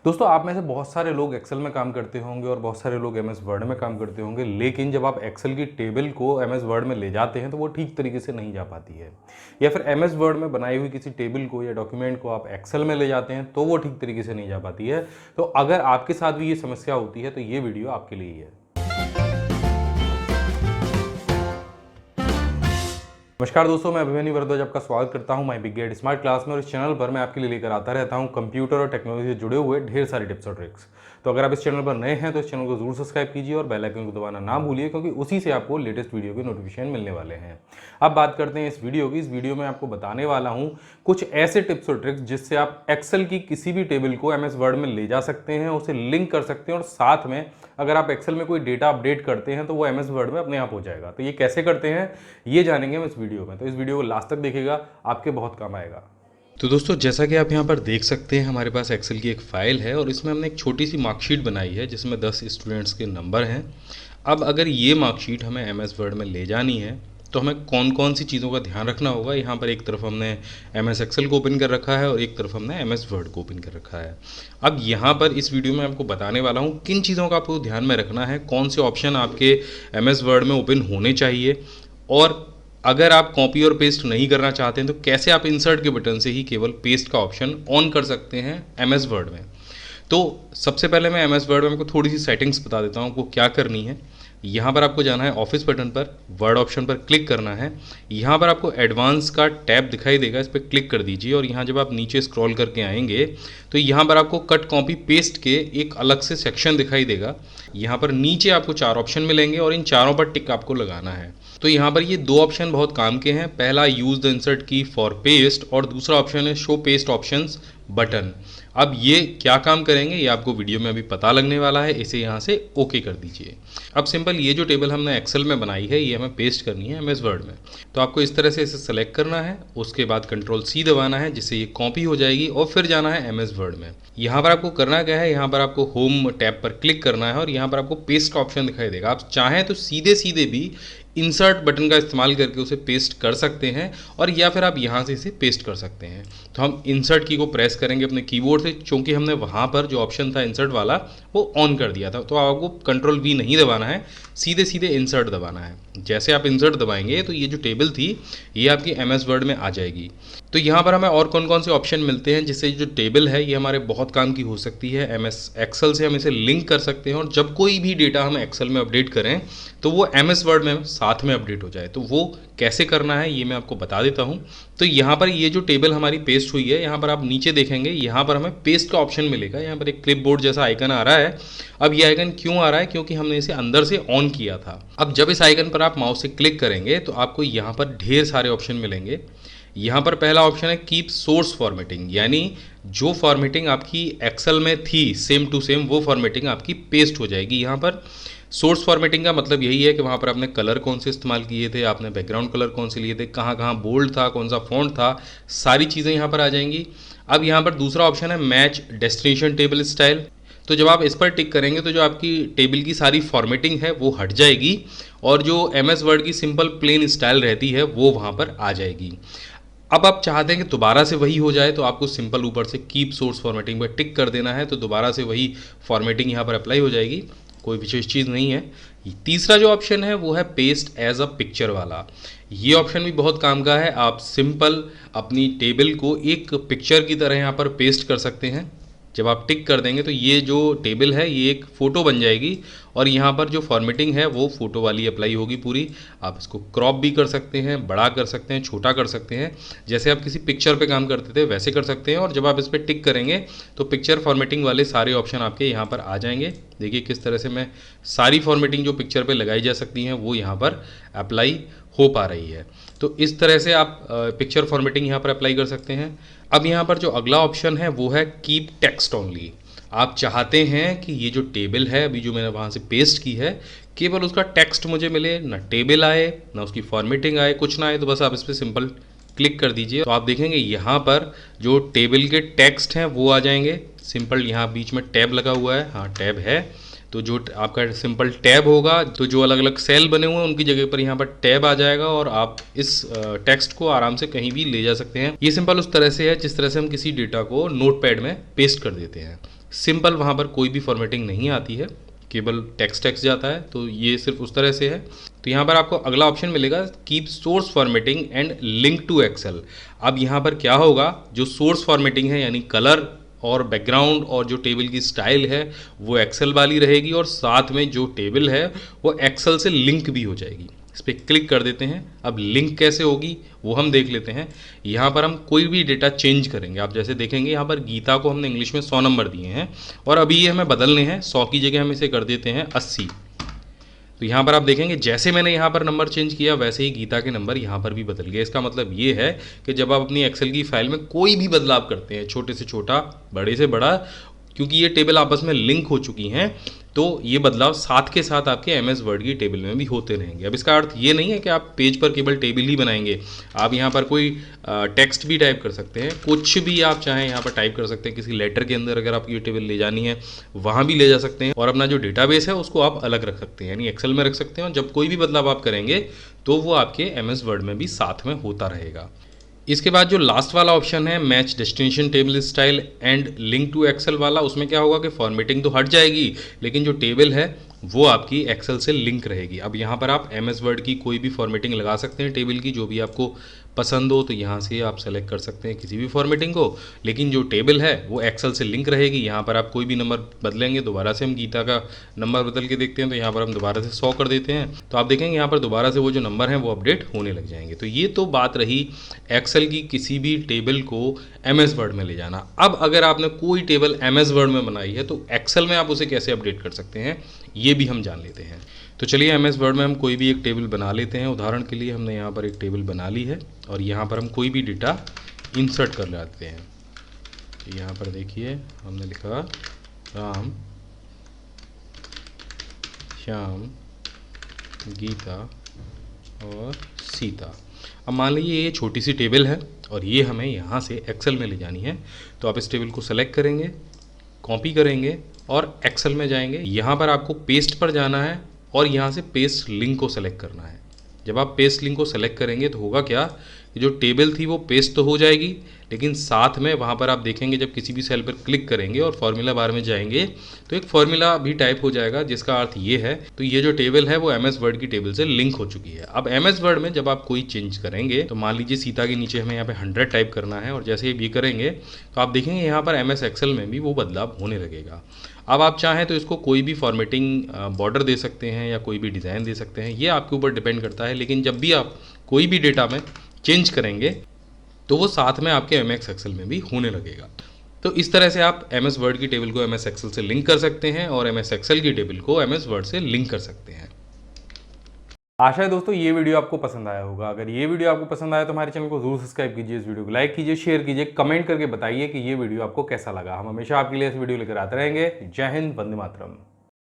दोस्तों आप में से बहुत सारे लोग एक्सेल में काम करते होंगे और बहुत सारे लोग एमएस वर्ड में काम करते होंगे, लेकिन जब आप एक्सेल की टेबल को एमएस वर्ड में ले जाते हैं तो वो ठीक तरीके से नहीं जा पाती है, या फिर एमएस वर्ड में बनाई हुई किसी टेबल को या डॉक्यूमेंट को आप एक्सेल में ले जाते हैं तो वो ठीक तरीके से नहीं जा पाती है। तो अगर आपके साथ भी ये समस्या होती है तो ये वीडियो आपके लिए ही है। नमस्कार दोस्तों, मैं अभिमन्यु भारद्वाज आपका स्वागत करता हूं my big gate smart class में। और इस चैनल पर मैं आपके लिए लेकर आता रहता हूं कंप्यूटर और टेक्नोलॉजी से जुड़े हुए ढेर सारे टिप्स और ट्रिक्स। तो अगर आप इस चैनल पर नए हैं तो इस चैनल को जरूर सब्सक्राइब कीजिए और बेल आइकन को दबाना ना भूलिए, क्योंकि उसी से आपको लेटेस्ट वीडियो के नोटिफिकेशन मिलने वाले हैं। अब बात करते हैं इस वीडियो की। इस वीडियो में आपको बताने वाला हूँ कुछ ऐसे टिप्स और ट्रिक्स जिससे आप एक्सेल की किसी भी टेबल को एमएस वर्ड में ले जा सकते हैं, उसे लिंक कर सकते हैं, और साथ में अगर आप एक्सेल में कोई डेटा अपडेट करते हैं तो वो एमएस वर्ड में अपने आप हो जाएगा। तो ये कैसे करते हैं ये जानेंगे हम इस वीडियो में। तो इस वीडियो को लास्ट तक देखिएगा, आपके बहुत काम आएगा। तो दोस्तों जैसा कि आप यहाँ पर देख सकते हैं, हमारे पास एक्सेल की एक फ़ाइल है और इसमें हमने एक छोटी सी मार्कशीट बनाई है जिसमें 10 स्टूडेंट्स के नंबर हैं। अब अगर ये मार्कशीट हमें एमएस वर्ड में ले जानी है तो हमें कौन कौन सी चीज़ों का ध्यान रखना होगा। यहाँ पर एक तरफ हमने एमएस एक्सेल को ओपन कर रखा है और एक तरफ हमने एमएस वर्ड को ओपन कर रखा है। अब यहाँ पर इस वीडियो में आपको बताने वाला हूँ किन चीज़ों का आपको ध्यान में रखना है, कौन से ऑप्शन आपके एमएस वर्ड में ओपन होने चाहिए, और अगर आप कॉपी और पेस्ट नहीं करना चाहते हैं तो कैसे आप इंसर्ट के बटन से ही केवल पेस्ट का ऑप्शन ऑन कर सकते हैं एमएस वर्ड में। तो सबसे पहले मैं एमएस वर्ड में आपको थोड़ी सी सेटिंग्स बता देता हूँ आपको क्या करनी है। यहाँ पर आपको जाना है ऑफिस बटन पर, वर्ड ऑप्शन पर क्लिक करना है। यहाँ पर आपको एडवांस का टैब दिखाई देगा, इस पर क्लिक कर दीजिए और यहाँ जब आप नीचे स्क्रॉल करके आएंगे तो यहाँ पर आपको कट कॉपी पेस्ट के एक अलग से सेक्शन दिखाई देगा। यहाँ पर नीचे आपको 4 ऑप्शन मिलेंगे और इन चारों पर टिक आपको लगाना है। तो यहाँ पर ये 2 ऑप्शन बहुत काम के हैं। पहला यूज़ द इंसर्ट की फॉर पेस्ट और दूसरा ऑप्शन है शो पेस्ट ऑप्शंस बटन। अब ये क्या काम करेंगे ये आपको वीडियो में अभी पता लगने वाला है। इसे यहाँ से ओके कर दीजिए। अब सिंपल ये जो टेबल हमने एक्सेल में बनाई है ये हमें पेस्ट करनी है एमएस वर्ड में। तो आपको इस तरह से इसे सेलेक्ट करना है, उसके बाद कंट्रोल सी दबाना है जिससे ये कॉपी हो जाएगी और फिर जाना है एमएस वर्ड में। यहाँ पर आपको करना क्या है, यहाँ पर आपको होम टैब पर क्लिक करना है और यहाँ पर आपको पेस्ट का ऑप्शन दिखाई देगा। आप चाहें तो सीधे सीधे भी इंसर्ट बटन का इस्तेमाल करके उसे पेस्ट कर सकते हैं, और या फिर आप यहाँ से इसे पेस्ट कर सकते हैं। तो हम इंसर्ट की को प्रेस करेंगे अपने कीबोर्ड से, क्योंकि हमने वहाँ पर जो ऑप्शन था इंसर्ट वाला वो ऑन कर दिया था। तो आपको कंट्रोल वी नहीं दबाना है, सीधे सीधे इंसर्ट दबाना है। जैसे आप इंसर्ट दबाएंगे तो ये जो टेबल थी ये आपकी एमएस वर्ड में आ जाएगी। तो यहाँ पर हमें और कौन कौन से ऑप्शन मिलते हैं जिससे जो टेबल है ये हमारे बहुत काम की हो सकती है। एमएस एक्सेल से हम इसे लिंक कर सकते हैं और जब कोई भी डेटा हम एक्सेल में अपडेट करें तो वो एमएस वर्ड में साथ में अपडेट हो जाए। तो वो कैसे करना है ये मैं आपको बता देता हूँ। तो यहाँ पर ये जो टेबल हमारी पेस्ट हुई है, यहाँ पर आप नीचे देखेंगे यहाँ पर हमें पेस्ट का ऑप्शन मिलेगा। यहाँ पर एक क्लिपबोर्ड जैसा आइकन आ रहा है। अब ये आइकन क्यों आ रहा है, क्योंकि हमने इसे अंदर से ऑन किया था। अब जब इस आइकन पर आप माउस से क्लिक करेंगे तो आपको यहाँ पर ढेर सारे ऑप्शन मिलेंगे। यहाँ पर पहला ऑप्शन है कीप सोर्स फॉर्मेटिंग, यानी जो फॉर्मेटिंग आपकी एक्सेल में थी सेम टू सेम वो फॉर्मेटिंग आपकी पेस्ट हो जाएगी। यहाँ पर सोर्स फॉर्मेटिंग का मतलब यही है कि वहाँ पर आपने कलर कौन से इस्तेमाल किए थे, आपने बैकग्राउंड कलर कौन से लिए थे, कहाँ कहाँ बोल्ड था, कौन सा फॉन्ट था, सारी चीज़ें यहाँ पर आ जाएंगी। अब यहाँ पर दूसरा ऑप्शन है मैच डेस्टिनेशन टेबल स्टाइल। तो जब आप इस पर टिक करेंगे तो जो आपकी टेबल की सारी फॉर्मेटिंग है वो हट जाएगी और जो एमएस वर्ड की सिंपल प्लेन स्टाइल रहती है वो वहाँ पर आ जाएगी। अब आप चाहते हैं कि दोबारा से वही हो जाए तो आपको सिंपल ऊपर से कीप सोर्स फॉर्मेटिंग पर टिक कर देना है, तो दोबारा से वही फॉर्मेटिंग यहाँ पर अप्लाई हो जाएगी। कोई विशेष चीज़ नहीं है। तीसरा जो ऑप्शन है वो है पेस्ट एज अ पिक्चर वाला। ये ऑप्शन भी बहुत काम का है। आप सिंपल अपनी टेबल को एक पिक्चर की तरह यहाँ पर पेस्ट कर सकते हैं। जब आप टिक कर देंगे तो ये जो टेबल है ये एक फ़ोटो बन जाएगी और यहाँ पर जो फॉर्मेटिंग है वो फ़ोटो वाली अप्लाई होगी पूरी। आप इसको क्रॉप भी कर सकते हैं, बड़ा कर सकते हैं, छोटा कर सकते हैं, जैसे आप किसी पिक्चर पे काम करते थे वैसे कर सकते हैं। और जब आप इस पर टिक करेंगे तो पिक्चर फॉर्मेटिंग वाले सारे ऑप्शन आपके यहाँ पर आ जाएंगे। देखिए किस तरह से मैं सारी फॉर्मेटिंग जो पिक्चर पर लगाई जा सकती हैं वो यहाँ पर अप्लाई हो पा रही है। तो इस तरह से आप पिक्चर फॉर्मेटिंग यहाँ पर अप्लाई कर सकते हैं। अब यहाँ पर जो अगला ऑप्शन है वो है कीप टेक्स्ट ओनली। आप चाहते हैं कि ये जो टेबल है अभी जो मैंने वहाँ से पेस्ट की है केवल उसका टेक्स्ट मुझे मिले, ना टेबल आए ना उसकी फॉर्मेटिंग आए, कुछ ना आए। तो बस आप इस पर सिंपल क्लिक कर दीजिए तो आप देखेंगे यहाँ पर जो टेबल के टेक्स्ट हैं वो आ जाएंगे। सिंपल यहाँ बीच में टैब लगा हुआ है, हाँ टैब है, तो जो आपका सिंपल टैब होगा तो जो अलग अलग सेल बने हुए हैं उनकी जगह पर यहाँ पर टैब आ जाएगा और आप इस टेक्स्ट को आराम से कहीं भी ले जा सकते हैं। ये सिंपल उस तरह से है जिस तरह से हम किसी डेटा को नोटपैड में पेस्ट कर देते हैं। सिंपल, वहाँ पर कोई भी फॉर्मेटिंग नहीं आती है, केवल टेक्स्ट जाता है। तो ये सिर्फ उस तरह से है। तो यहाँ पर आपको अगला ऑप्शन मिलेगा keep source formatting and link to Excel. अब यहाँ पर क्या होगा, जो सोर्स फॉर्मेटिंग है यानी कलर और बैकग्राउंड और जो टेबल की स्टाइल है वो एक्सेल वाली रहेगी, और साथ में जो टेबल है वो एक्सेल से लिंक भी हो जाएगी। इस पर क्लिक कर देते हैं। अब लिंक कैसे होगी वो हम देख लेते हैं। यहाँ पर हम कोई भी डेटा चेंज करेंगे। आप जैसे देखेंगे यहाँ पर गीता को हमने इंग्लिश में 100 नंबर दिए हैं, और अभी ये हमें बदलने हैं। 100 की जगह हम इसे कर देते हैं 80। तो यहाँ पर आप देखेंगे जैसे मैंने यहाँ पर नंबर चेंज किया वैसे ही गीता के नंबर यहाँ पर भी बदल गए। इसका मतलब ये है कि जब आप अपनी एक्सेल की फाइल में कोई भी बदलाव करते हैं, छोटे से छोटा, बड़े से बड़ा, क्योंकि ये टेबल आपस में लिंक हो चुकी हैं, तो ये बदलाव साथ के साथ आपके एमएस वर्ड की टेबल में भी होते रहेंगे। अब इसका अर्थ ये नहीं है कि आप पेज पर केवल टेबल ही बनाएंगे। आप यहाँ पर कोई टेक्स्ट भी टाइप कर सकते हैं, कुछ भी आप चाहें यहाँ पर टाइप कर सकते हैं। किसी लेटर के अंदर अगर आपकी ये टेबल ले जानी है वहाँ भी ले जा सकते हैं, और अपना जो डेटाबेस है उसको आप अलग रख सकते हैं, यानी एक्सेल में रख सकते हैं। और जब कोई भी बदलाव आप करेंगे तो वो आपके एमएस वर्ड में भी साथ में होता रहेगा। इसके बाद जो लास्ट वाला ऑप्शन है match destination table style and link to Excel वाला, उसमें क्या होगा कि फॉर्मेटिंग तो हट जाएगी, लेकिन जो टेबल है वो आपकी एक्सेल से लिंक रहेगी। अब यहाँ पर आप एमएस वर्ड की कोई भी फॉर्मेटिंग लगा सकते हैं टेबल की, जो भी आपको पसंद हो। तो यहाँ से आप सेलेक्ट कर सकते हैं किसी भी फॉर्मेटिंग को, लेकिन जो टेबल है वो एक्सेल से लिंक रहेगी। यहाँ पर आप कोई भी नंबर बदलेंगे, दोबारा से हम गीता का नंबर बदल के देखते हैं, तो यहाँ पर हम दोबारा से 100 कर देते हैं, तो आप देखेंगे यहाँ पर दोबारा से वो जो नंबर हैं वो अपडेट होने लग जाएंगे। तो ये तो बात रही एक्सेल की किसी भी टेबल को एमएस वर्ड में ले जाना। अब अगर आपने कोई टेबल एमएस वर्ड में बनाई है तो एक्सेल में आप उसे कैसे अपडेट कर सकते हैं ये भी हम जान लेते हैं। तो चलिए एमएस वर्ड में हम कोई भी एक टेबल बना लेते हैं। उदाहरण के लिए हमने यहाँ पर एक टेबल बना ली है, और यहाँ पर हम कोई भी डेटा इंसर्ट कर लेते हैं। तो यहाँ पर देखिए हमने लिखा राम, श्याम, गीता और सीता। अब मान लीजिए ये छोटी सी टेबल है और ये हमें यहाँ से एक्सेल में ले जानी है। तो आप इस टेबल को सेलेक्ट करेंगे, कॉपी करेंगे और एक्सेल में जाएंगे। यहाँ पर आपको पेस्ट पर जाना है और यहाँ से पेस्ट लिंक को सेलेक्ट करना है। जब आप पेस्ट लिंक को सेलेक्ट करेंगे तो होगा क्या, जो टेबल थी वो पेस्ट तो हो जाएगी, लेकिन साथ में वहाँ पर आप देखेंगे जब किसी भी सेल पर क्लिक करेंगे और फॉर्मूला बार में जाएंगे तो एक फॉर्मूला भी टाइप हो जाएगा, जिसका अर्थ ये है तो ये जो टेबल है वो एमएस वर्ड की टेबल से लिंक हो चुकी है। अब एमएस वर्ड में जब आप कोई चेंज करेंगे, तो मान लीजिए सीता के नीचे हमें यहाँ पे 100 टाइप करना है, और जैसे ही करेंगे तो आप देखेंगे यहाँ पर एमएस एक्सेल में भी वो बदलाव होने लगेगा। अब आप चाहें तो इसको कोई भी फॉर्मेटिंग बॉर्डर दे सकते हैं या कोई भी डिज़ाइन दे सकते हैं, ये आपके ऊपर डिपेंड करता है। लेकिन जब भी आप कोई भी डेटा में चेंज करेंगे तो वो साथ में आपके एमएस एक्सेल में भी होने लगेगा। तो इस तरह से आप एमएस वर्ड की टेबल को एमएस एक्सेल से लिंक कर सकते हैं और एमएस एक्सेल की टेबल को एमएस वर्ड से लिंक कर सकते हैं। आशा है दोस्तों ये वीडियो आपको पसंद आया होगा। अगर ये वीडियो आपको पसंद आया तो हमारे चैनल को जरूर सब्सक्राइब कीजिए, इस वीडियो को लाइक कीजिए, शेयर कीजिए, कमेंट करके बताइए कि ये वीडियो आपको कैसा लगा। हम हमेशा आपके लिए इस वीडियो लेकर आते रहेंगे। जय हिंद, वंदे मातरम।